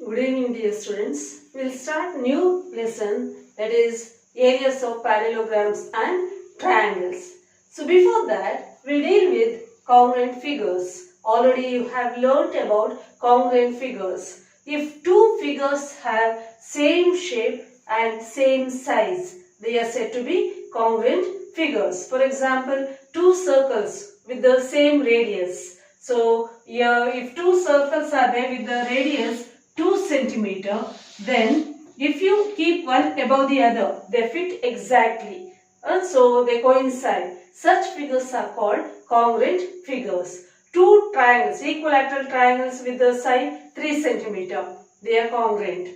Good evening, dear students. We'll start new lesson, that is areas of parallelograms and triangles. So before that, we'll deal with congruent figures. Already you have learnt about congruent figures. If two figures have same shape and same size, they are said to be congruent figures. For example, two circles with the same radius. So here, if two circles are there with the radius 2 centimeter, then if you keep one above the other, they fit exactly. So they coincide. Such figures are called congruent figures. Two triangles, equilateral triangles with the side 3 centimeter, they are congruent.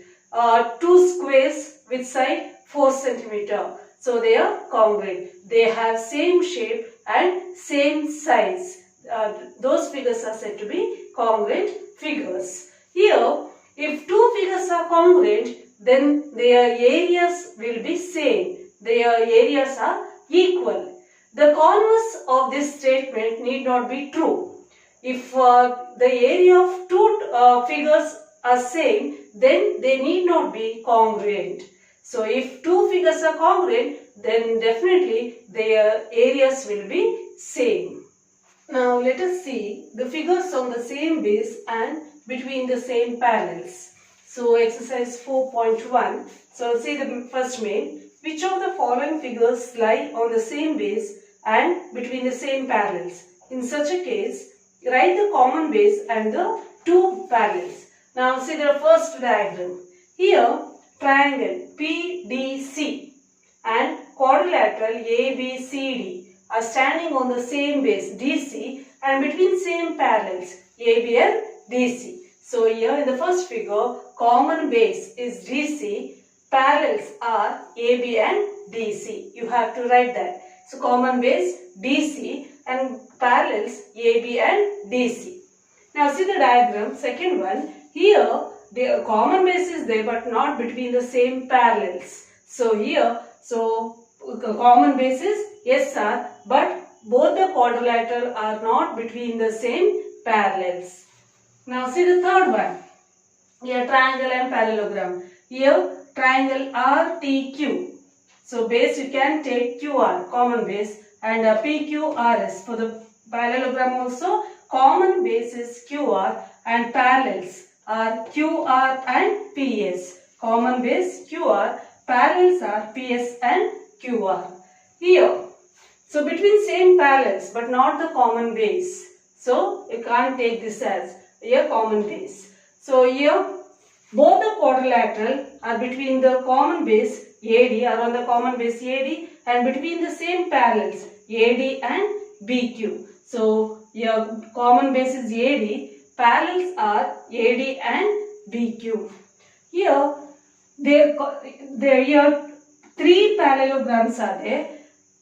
Two squares with side 4 centimeter, so they are congruent. They have same shape and same size. Those figures are said to be congruent figures. Here, if two figures are congruent, then their areas will be same. Their areas are equal. The converse of this statement need not be true. If the area of two figures are same, then they need not be congruent. So if two figures are congruent, then definitely their areas will be same. Now let us see the figures on the same base and between the same parallels. So exercise 4.1. So see the first main. Which of the following figures lie on the same base and between the same parallels? In such a case, write the common base and the two parallels. Now see the first diagram. Here triangle PDC and quadrilateral ABCD are standing on the same base DC and between same parallels AB and DC. So here in the first figure, common base is DC, parallels are AB and DC. You have to write that. So common base DC and parallels AB and DC. Now see the diagram, second one. Here the common base is there but not between the same parallels. So here, common base is SR but both the quadrilateral are not between the same parallels. Now see the third one. Here triangle and parallelogram. Here triangle RTQ. So base you can take QR, common base, and PQRS. For the parallelogram also, common base is QR and parallels are QR and PS. Common base QR, parallels are PS and QR. Here, so between same parallels but not the common base. So you can't take this as a common base. So here both the quadrilateral are between the common base AD, are on the common base AD, and between the same parallels AD and BQ. So here common base is AD, parallels are AD and BQ. Here here three parallelograms are there.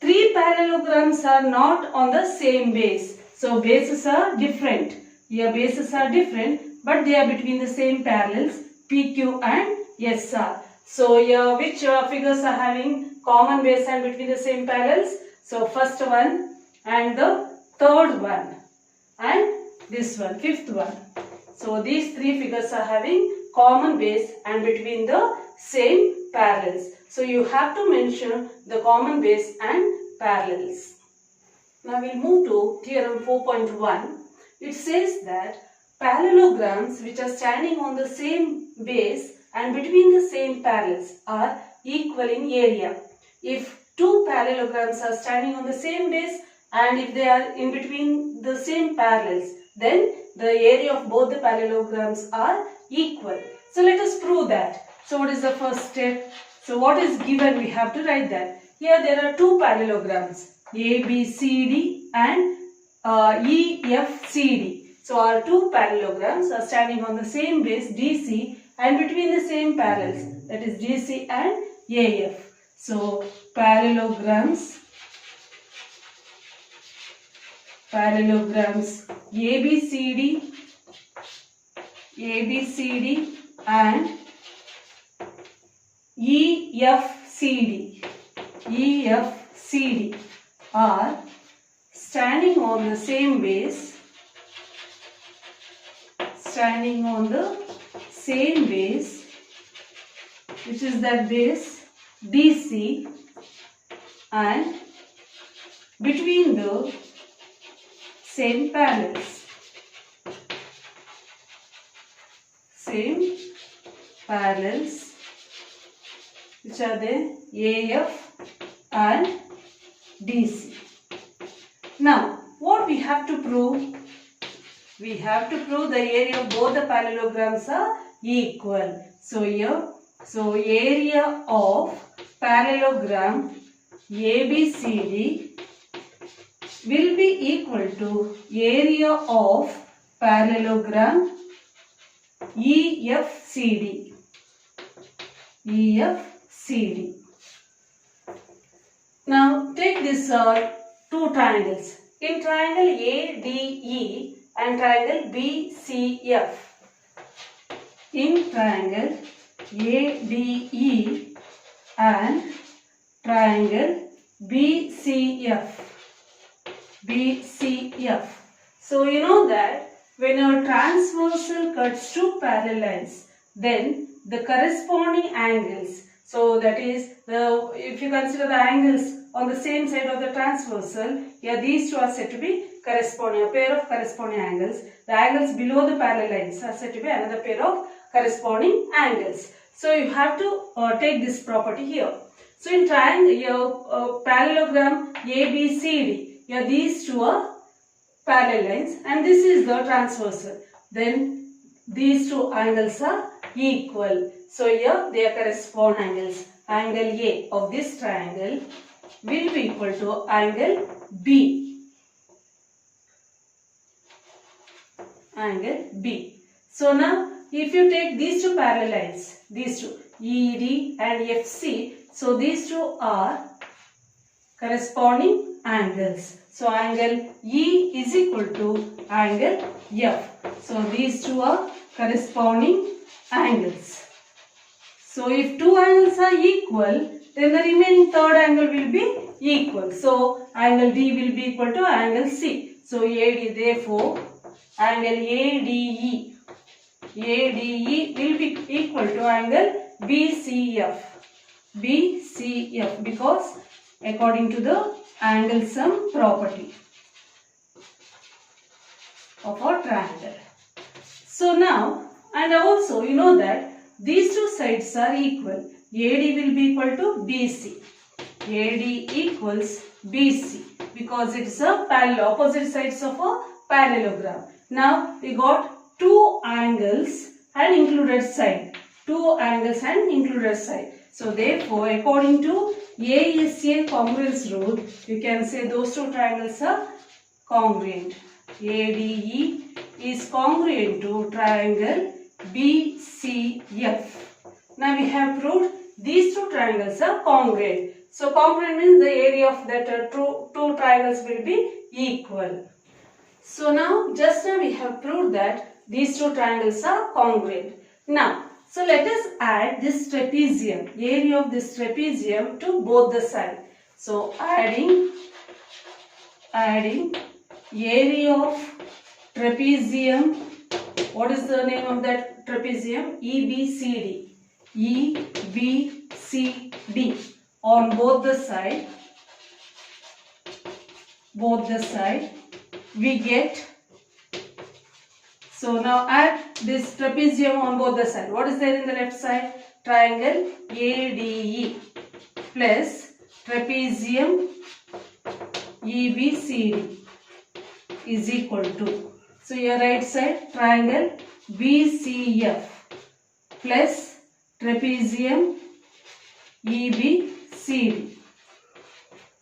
Three parallelograms are not on the same base. So bases are different. Here bases are different but they are between the same parallels PQ and SR. So here which figures are having common base and between the same parallels? So first one and the third one and this one, fifth one. So these three figures are having common base and between the same parallels. So you have to mention the common base and parallels. Now we'll move to theorem 4.1. It says that parallelograms which are standing on the same base and between the same parallels are equal in area. If two parallelograms are standing on the same base and if they are in between the same parallels, then the area of both the parallelograms are equal. So let us prove that. So what is the first step? So what is given? We have to write that. Here there are two parallelograms, ABCD and EFCD. So our two parallelograms are standing on the same base DC and between the same parallels, that is DC and AF. So parallelograms ABCD and EFCD are standing on the same base, which is that base DC, and between the same parallels. Same parallels, which are the AF and DC. Now, what we have to prove? We have to prove the area of both the parallelograms are equal. So here, area of parallelogram ABCD will be equal to area of parallelogram EFCD. EFCD. Now take this two triangles. In triangle ADE and triangle BCF. In triangle ADE and triangle BCF. So you know that when a transversal cuts two parallel lines, then the corresponding angles, so that is if you consider the angles on the same side of the transversal, here these two are said to be corresponding, a pair of corresponding angles. The angles below the parallel lines are said to be another pair of corresponding angles. So you have to take this property here. So in triangle, parallelogram ABCD, here these two are parallel lines and this is the transversal. Then these two angles are equal. So here they are corresponding angles. Angle A of this triangle will be equal to angle B. Angle B. So now if you take these two parallel lines, these two ED and FC, so these two are corresponding angles. So angle E is equal to angle F. So these two are corresponding angles. So if two angles are equal, then the remaining third angle will be equal. So angle D will be equal to angle C. So AD, therefore angle ADE will be equal to angle BCF. Because according to the angle sum property of our triangle. So now, and also you know that these two sides are equal. AD will be equal to BC. AD equals BC because it is a parallel, opposite sides of a parallelogram. Now we got two angles and included side. Two angles and included side. So therefore, according to ASA congruence rule, you can say those two triangles are congruent. ADE is congruent to triangle BCF. Now we have proved these two triangles are congruent. So congruent means the area of that two triangles will be equal. So now just now we have proved that these two triangles are congruent. Now so let us add this trapezium, area of this trapezium to both the sides. So adding area of trapezium. What is the name of that trapezium? EBCD. EBCD on both the side. We get. So now add this trapezium on both the sides. What is there in the left side? Triangle ADE plus trapezium EBCD is equal to. So your right side triangle BCF plus trapezium EBCD.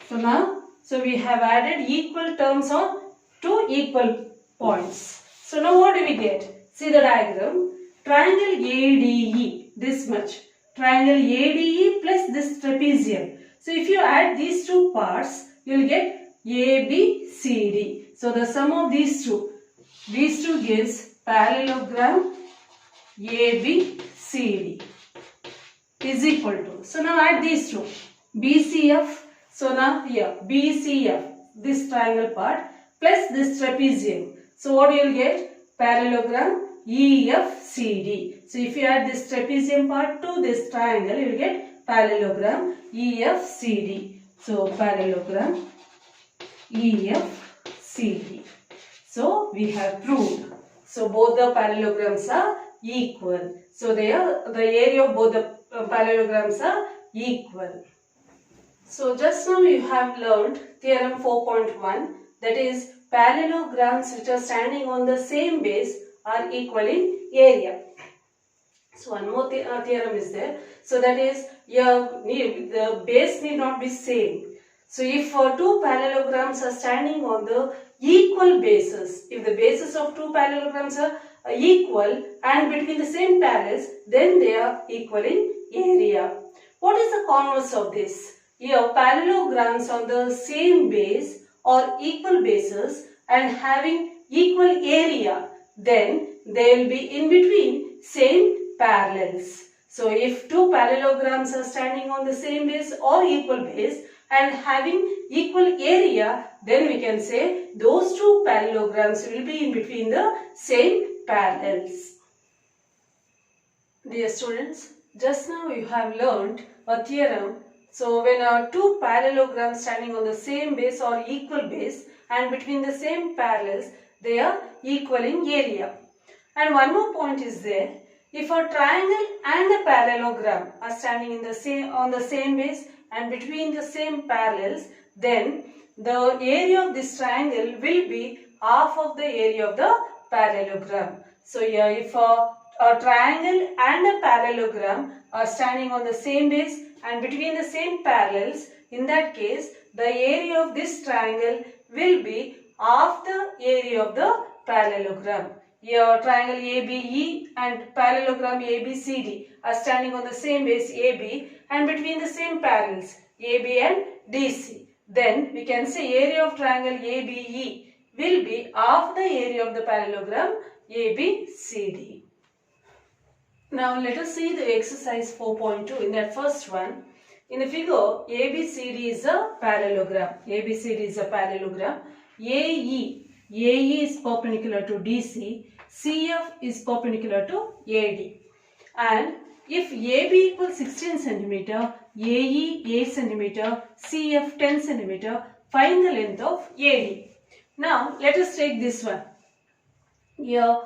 So now, we have added equal terms on two equal points. So now what do we get? See the diagram. Triangle ADE, this much. Triangle ADE plus this trapezium. So if you add these two parts, you will get ABCD. So the sum of these two gives parallelogram ABCD is equal to. So now add these two. BCF. So now here BCF, this triangle part plus this trapezium. So what you will get? Parallelogram EFCD. So if you add this trapezium part to this triangle, you will get parallelogram EFCD. So parallelogram EFCD. So we have proved. So both the parallelograms are equal. So the area of both the parallelograms are equal. So just now you have learned theorem 4.1, that is parallelograms which are standing on the same base are equal in area. So one more theorem is there. So that is the base need not be same. So if two parallelograms are standing on the equal bases, if the bases of two parallelograms are equal and between the same parallels, then they are equal in area. What is the converse of this? Here parallelograms on the same base or equal bases and having equal area, then they will be in between same parallels. So if two parallelograms are standing on the same base or equal base and having equal area, then we can say those two parallelograms will be in between the same parallels. Dear students, just now you have learned a theorem. So when two parallelograms standing on the same base or equal base and between the same parallels, they are equal in area. And one more point is there. If a triangle and a parallelogram are standing on the same base and between the same parallels, then the area of this triangle will be half of the area of the parallelogram. So here if a triangle and a parallelogram are standing on the same base and between the same parallels, in that case the area of this triangle will be half the area of the parallelogram. Here triangle ABE and parallelogram ABCD are standing on the same base AB and between the same parallels AB and DC. Then we can say area of triangle ABE will be half the area of the parallelogram ABCD. Now let us see the exercise 4.2. In that first one, in the figure ABCD is a parallelogram. ABCD is a parallelogram. AE is perpendicular to DC. CF is perpendicular to AD. And if AB equals 16 cm, AE 8 cm, CF 10 cm, find the length of AD. Now let us take this one. Here,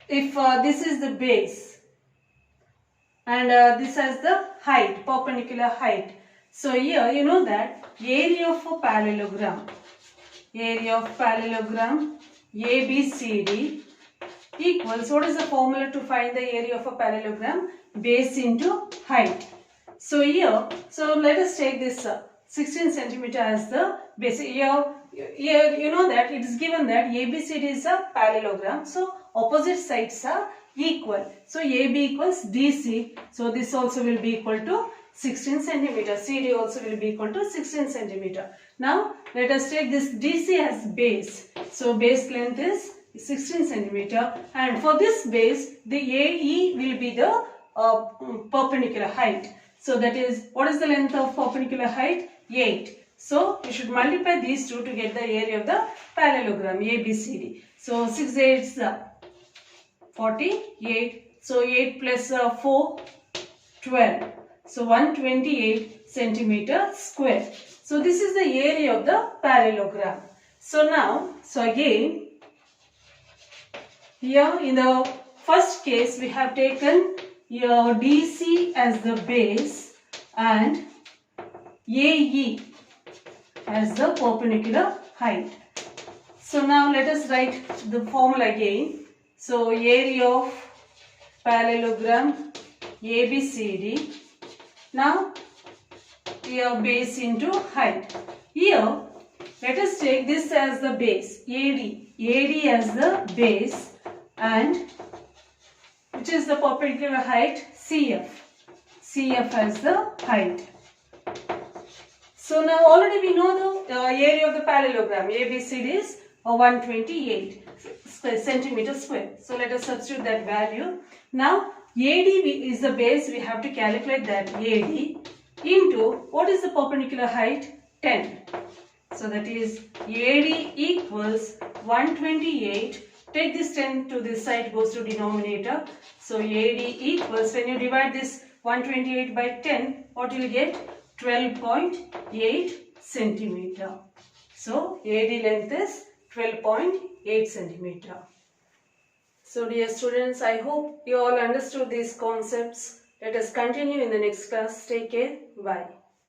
if this is the base and this has the height, perpendicular height. So here you know that area of a parallelogram ABCD equals, what is the formula to find the area of a parallelogram? Base into height. So here, so let us take this 16 cm as the base. Here you know that it is given that ABCD is a parallelogram. So opposite sides are equal. So AB equals DC. So this also will be equal to 16 cm. CD also will be equal to 16 cm. Now let us take this DC as base. So base length is 16 cm, and for this base the AE will be the perpendicular height. So that is, what is the length of perpendicular height? 8. So you should multiply these two to get the area of the parallelogram ABCD. So 6 8s 48. So 8 plus 4 12. So 128 centimeter square. So this is the area of the parallelogram. So now, again, here in the first case we have taken your DC as the base and AE as the perpendicular height. So now let us write the formula again. So area of parallelogram ABCD. Now here base into height. Here let us take this as the base, AD as the base, and which is the perpendicular height, CF as the height. So now already we know the area of the parallelogram ABCD is 128 centimeter square. So let us substitute that value. Now AD is the base, we have to calculate that AD into, what is the perpendicular height? 10. So that is AD equals 128 Take this 10 to this side, goes to denominator. So AD equals, when you divide this 128 by 10, what you will get? 12.8 centimeter. So AD length is 12.8 centimeter. So dear students, I hope you all understood these concepts. Let us continue in the next class. Take care. Bye.